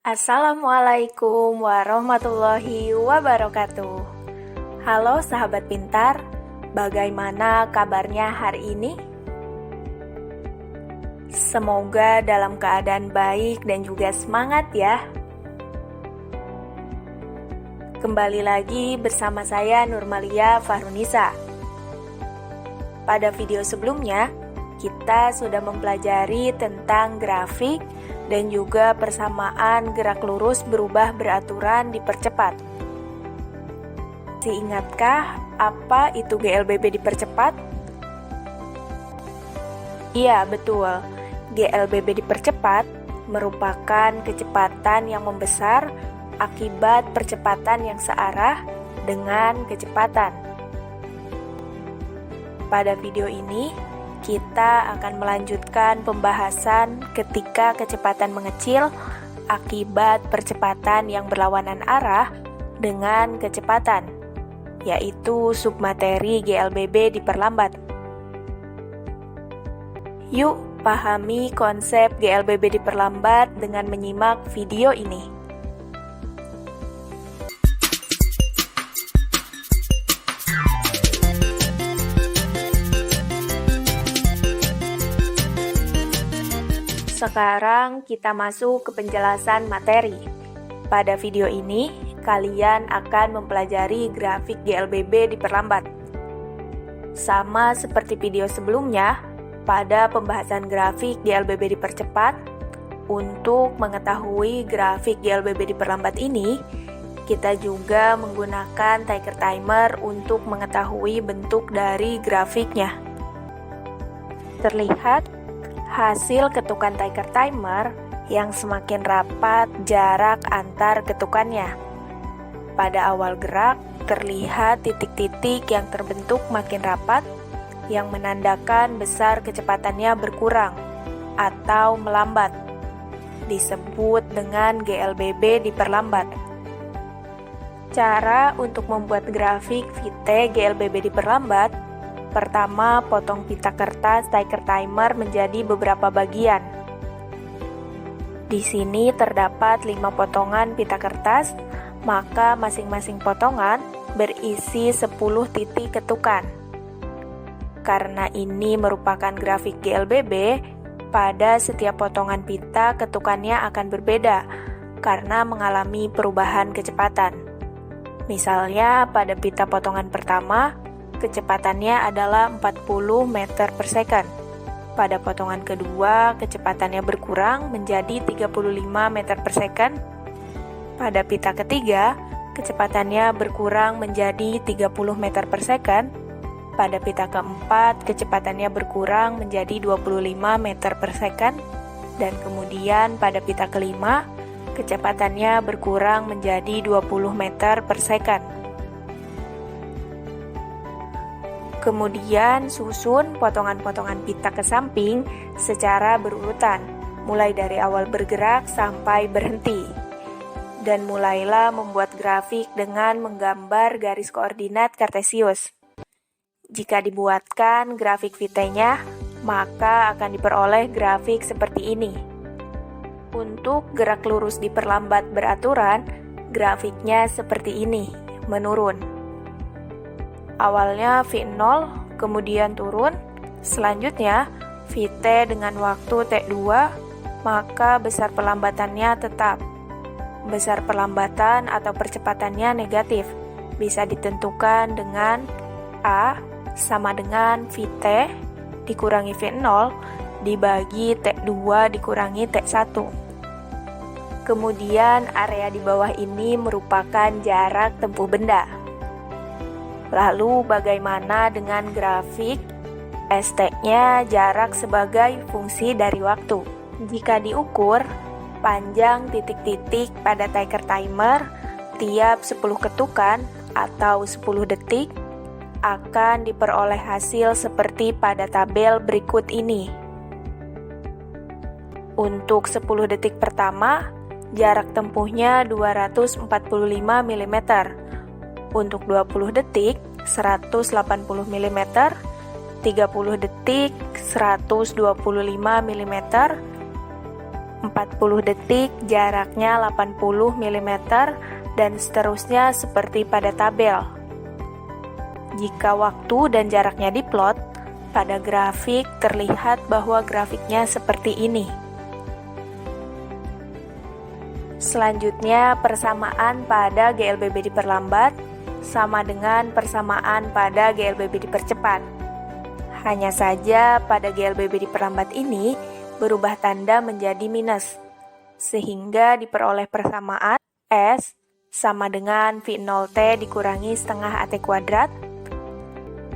Assalamualaikum warahmatullahi wabarakatuh. Halo sahabat pintar, bagaimana kabarnya hari ini? Semoga dalam keadaan baik dan juga semangat ya. Kembali lagi bersama saya Nurmalia Fahrunisa. Pada video sebelumnya, kita sudah mempelajari tentang grafik dan juga persamaan gerak lurus berubah beraturan dipercepat. Ingatkah apa itu GLBB dipercepat? Iya, betul. GLBB dipercepat merupakan kecepatan yang membesar akibat percepatan yang searah dengan kecepatan. Pada video ini, kita akan melanjutkan pembahasan ketika kecepatan mengecil akibat percepatan yang berlawanan arah dengan kecepatan, yaitu submateri GLBB diperlambat. Yuk, pahami konsep GLBB diperlambat dengan menyimak video ini. Sekarang kita masuk ke penjelasan materi. Pada video ini, kalian akan mempelajari grafik GLBB diperlambat. Sama seperti video sebelumnya, pada pembahasan grafik GLBB dipercepat, untuk mengetahui grafik GLBB diperlambat ini, kita juga menggunakan ticker timer untuk mengetahui bentuk dari grafiknya. Terlihat hasil ketukan ticker timer yang semakin rapat jarak antar ketukannya. Pada awal gerak, terlihat titik-titik yang terbentuk makin rapat, yang menandakan besar kecepatannya berkurang atau melambat. Disebut dengan GLBB diperlambat. Cara untuk membuat grafik Vite GLBB diperlambat: pertama, potong pita kertas ticker timer menjadi beberapa bagian. Di sini terdapat 5 potongan pita kertas, maka masing-masing potongan berisi 10 titik ketukan. Karena ini merupakan grafik GLBB, pada setiap potongan pita ketukannya akan berbeda karena mengalami perubahan kecepatan. Misalnya pada pita potongan pertama, kecepatannya adalah 40 meter per second. Pada potongan kedua, kecepatannya berkurang menjadi 35 meter per second. Pada pita ketiga, kecepatannya berkurang menjadi 30 meter per second. Pada pita keempat, kecepatannya berkurang menjadi 25 meter per second. Dan kemudian pada pita kelima, kecepatannya berkurang menjadi 20 meter per second. Kemudian susun potongan-potongan pita ke samping secara berurutan, mulai dari awal bergerak sampai berhenti. Dan mulailah membuat grafik dengan menggambar garis koordinat kartesius. Jika dibuatkan grafik Vite-nya, maka akan diperoleh grafik seperti ini. Untuk gerak lurus diperlambat beraturan, grafiknya seperti ini, menurun. Awalnya V0, kemudian turun, selanjutnya Vt dengan waktu T2, maka besar perlambatannya tetap. Besar perlambatan atau percepatannya negatif, bisa ditentukan dengan A sama dengan Vt dikurangi V0 dibagi T2 dikurangi T1. Kemudian area di bawah ini merupakan jarak tempuh benda. Lalu bagaimana dengan grafik ST-nya jarak sebagai fungsi dari waktu? Jika diukur, panjang titik-titik pada ticker timer tiap 10 ketukan atau 10 detik akan diperoleh hasil seperti pada tabel berikut ini. Untuk 10 detik pertama, jarak tempuhnya 245 mm. Untuk 20 detik, 180 mm, 30 detik, 125 mm, 40 detik jaraknya 80 mm, dan seterusnya seperti pada tabel. Jika waktu dan jaraknya diplot, pada grafik terlihat bahwa grafiknya seperti ini. Selanjutnya, persamaan pada GLBB diperlambat sama dengan persamaan pada GLBB dipercepat. Hanya saja pada GLBB diperlambat ini berubah tanda menjadi minus, sehingga diperoleh persamaan S sama dengan V0T dikurangi setengah AT kuadrat,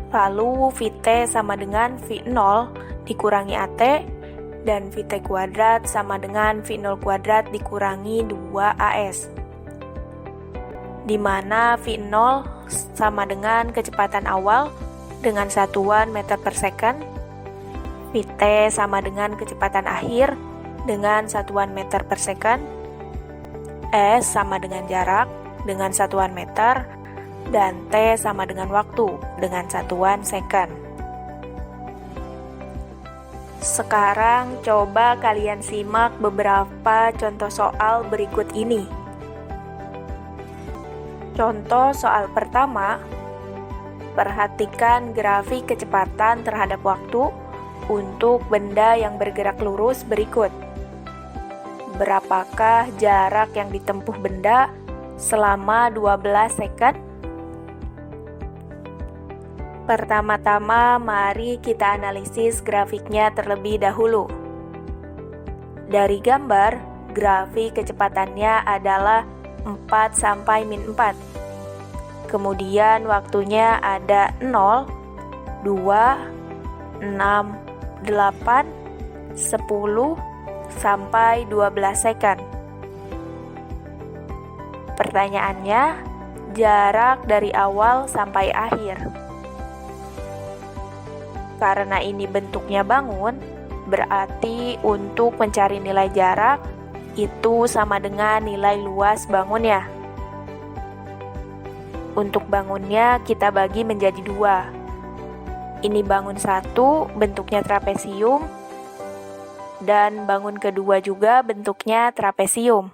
lalu VT sama dengan V0 dikurangi AT, dan VT kuadrat sama dengan V0 kuadrat dikurangi 2AS, di mana V0 sama dengan kecepatan awal dengan satuan meter per second, VT sama dengan kecepatan akhir dengan satuan meter per second, S sama dengan jarak dengan satuan meter, dan T sama dengan waktu dengan satuan second. Sekarang coba kalian simak beberapa contoh soal berikut ini. Contoh soal pertama, perhatikan grafik kecepatan terhadap waktu untuk benda yang bergerak lurus berikut. Berapakah jarak yang ditempuh benda selama 12 second? Pertama-tama, mari kita analisis grafiknya terlebih dahulu. Dari gambar, grafik kecepatannya adalah 4 sampai min 4. Kemudian waktunya ada 0, 2, 6, 8, 10, sampai 12 second. Pertanyaannya, jarak dari awal sampai akhir. Karena ini bentuknya bangun, berarti untuk mencari nilai jarak, itu sama dengan nilai luas bangunnya. Untuk bangunnya kita bagi menjadi 2. Ini bangun 1 bentuknya trapesium, dan bangun kedua juga bentuknya trapesium.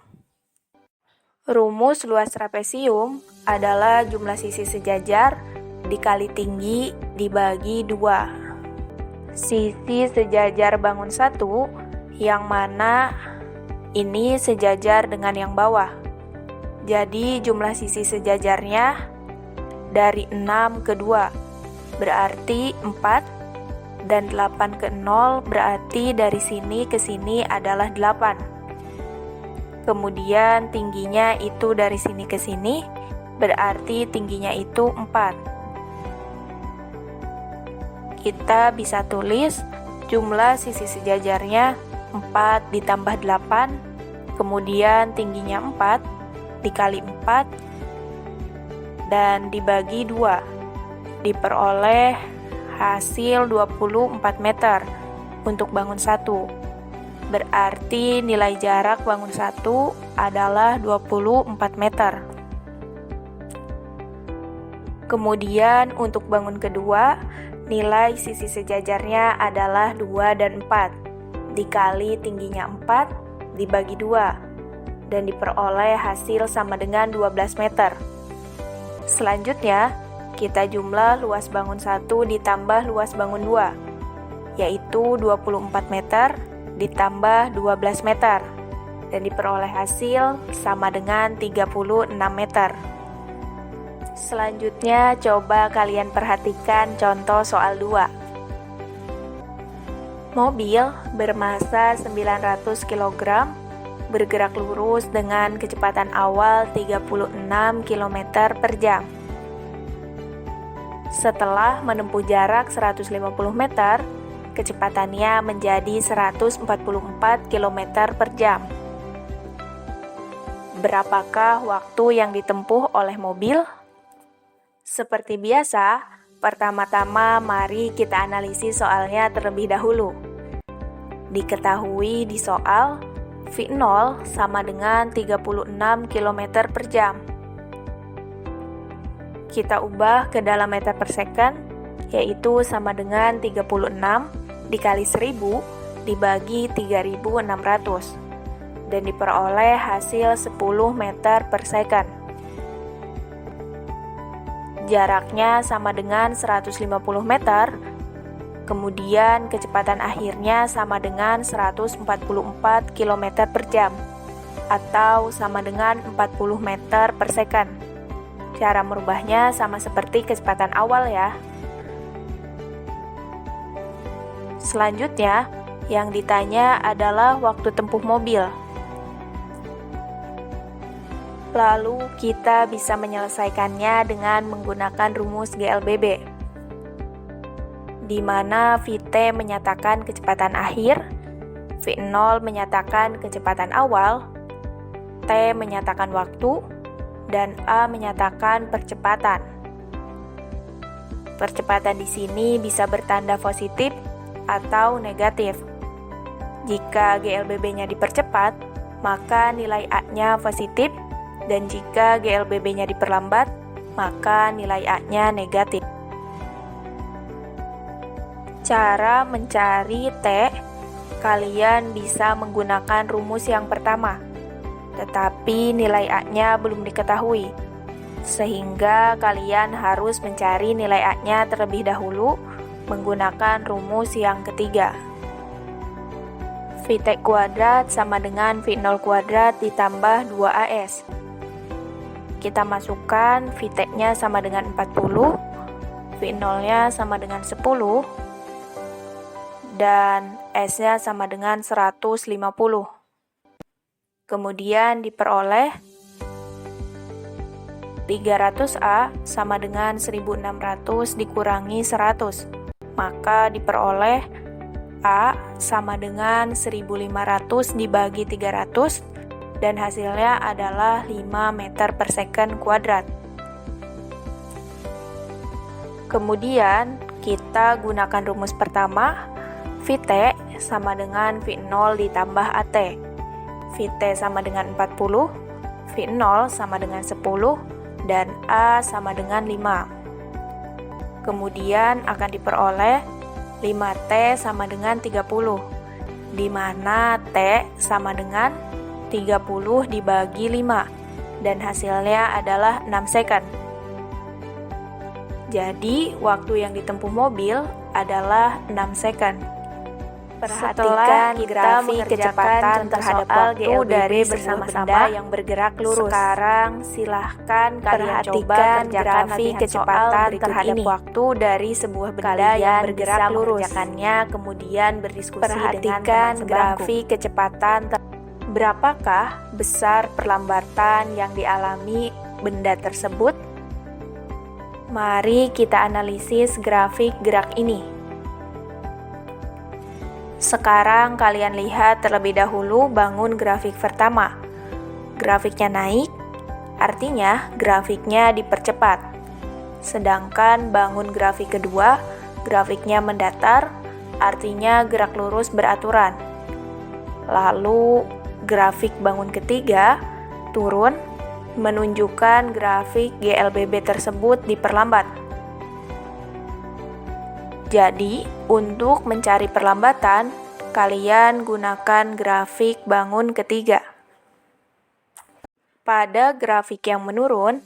Rumus luas trapesium adalah jumlah sisi sejajar dikali tinggi dibagi 2. Sisi sejajar bangun 1 yang mana ini sejajar dengan yang bawah. Jadi jumlah sisi sejajarnya dari 6 ke 2 berarti 4, dan 8 ke 0 berarti dari sini ke sini adalah 8. Kemudian tingginya itu dari sini ke sini berarti tingginya itu 4. Kita bisa tulis jumlah sisi sejajarnya 4 ditambah 8, kemudian tingginya 4 dikali 4 dan dibagi 2, diperoleh hasil 24 meter untuk bangun 1. Berarti nilai jarak bangun 1 adalah 24 meter. Kemudian untuk bangun kedua, nilai sisi sejajarnya adalah 2 dan 4, dikali tingginya 4, dibagi 2, dan diperoleh hasil sama dengan 12 meter. Selanjutnya, kita jumlah luas bangun 1 ditambah luas bangun 2, yaitu 24 meter ditambah 12 meter, dan diperoleh hasil sama dengan 36 meter. Selanjutnya, coba kalian perhatikan contoh soal 2. Mobil bermassa 900 kg bergerak lurus dengan kecepatan awal 36 km per jam. Setelah menempuh jarak 150 meter, kecepatannya menjadi 144 km per jam. Berapakah waktu yang ditempuh oleh mobil? Seperti biasa, pertama-tama mari kita analisis soalnya terlebih dahulu. Diketahui di soal, V0 sama dengan 36 km per jam. Kita ubah ke dalam meter per second, yaitu sama dengan 36 dikali 1000 dibagi 3600. dan diperoleh hasil 10 meter per second. Jaraknya sama dengan 150 meter, kemudian kecepatan akhirnya sama dengan 144 km per jam, atau sama dengan 40 meter per second. Cara merubahnya sama seperti kecepatan awal ya. Selanjutnya, yang ditanya adalah waktu tempuh mobil. Lalu kita bisa menyelesaikannya dengan menggunakan rumus GLBB, di mana Vt menyatakan kecepatan akhir, V0 menyatakan kecepatan awal, T menyatakan waktu, dan A menyatakan percepatan. Percepatan di sini bisa bertanda positif atau negatif. Jika GLBB-nya dipercepat, maka nilai A-nya positif, dan jika GLBB-nya diperlambat, maka nilai A-nya negatif. Cara mencari T, kalian bisa menggunakan rumus yang pertama, tetapi nilai A-nya belum diketahui, sehingga kalian harus mencari nilai A-nya terlebih dahulu menggunakan rumus yang ketiga. Vt kuadrat sama dengan V0 kuadrat ditambah 2AS. Kita masukkan Vt-nya sama dengan 40, V0-nya sama dengan 10, dan S-nya sama dengan 150. Kemudian diperoleh 300A sama dengan 1600 dikurangi 100, maka diperoleh A sama dengan 1500 dibagi 300, dan hasilnya adalah 5 meter per second kuadrat. Kemudian kita gunakan rumus pertama, Vt sama dengan V0 ditambah AT. Vt sama dengan 40, V0 sama dengan 10, dan A sama dengan 5. Kemudian akan diperoleh 5T sama dengan 30, di mana T sama dengan 30 dibagi 5, dan hasilnya adalah 6 second. Jadi, waktu yang ditempuh mobil adalah 6 second. Perhatikan grafik kecepatan terhadap waktu dari bersama-sama yang bergerak lurus. Sekarang, silahkan kalian coba grafik kecepatan terhadap waktu dari sebuah benda yang bergerak lurus. Mengerjakannya, kemudian berdiskusi dengan teman sebangku. Grafik kecepatan berapakah besar perlambatan yang dialami benda tersebut? Mari kita analisis grafik gerak ini. Sekarang kalian lihat terlebih dahulu bangun grafik pertama. Grafiknya naik, artinya grafiknya dipercepat. Sedangkan bangun grafik kedua, grafiknya mendatar, artinya gerak lurus beraturan. Lalu grafik bangun ketiga turun, menunjukkan grafik GLBB tersebut diperlambat. Jadi, untuk mencari perlambatan, kalian gunakan grafik bangun ketiga. Pada grafik yang menurun,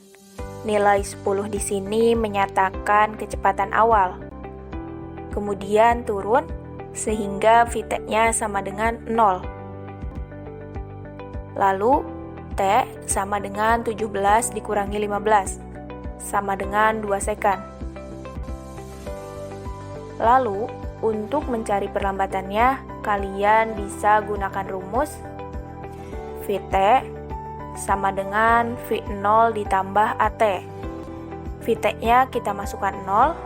nilai 10 di sini menyatakan kecepatan awal. Kemudian turun, sehingga Vt-nya sama dengan 0. Lalu, T sama dengan 17 dikurangi 15, sama dengan 2 second. Lalu, untuk mencari perlambatannya, kalian bisa gunakan rumus Vt sama dengan V0 ditambah AT. Vt-nya kita masukkan 0,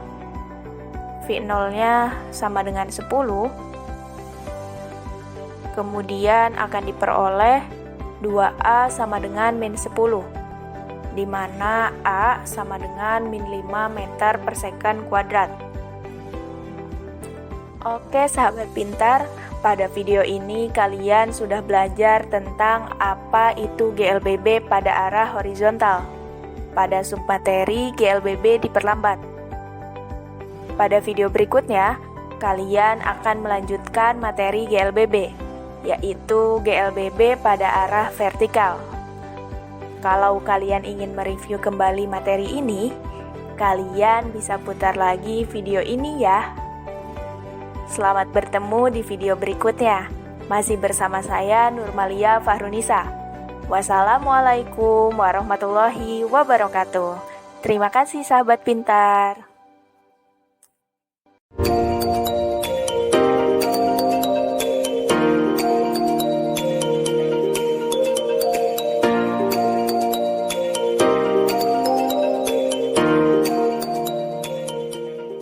V0-nya sama dengan 10, kemudian akan diperoleh 2A sama dengan min 10, di mana A sama dengan min 5 meter per second kuadrat. Oke sahabat pintar, pada video ini kalian sudah belajar tentang apa itu GLBB pada arah horizontal. Pada submateri GLBB diperlambat. Pada video berikutnya, kalian akan melanjutkan materi GLBB. yaitu GLBB pada arah vertikal. Kalau kalian ingin mereview kembali materi ini, kalian bisa putar lagi video ini ya. Selamat bertemu di video berikutnya. Masih bersama saya Nurmalia Fahrunisa. Wassalamualaikum warahmatullahi wabarakatuh. Terima kasih sahabat pintar.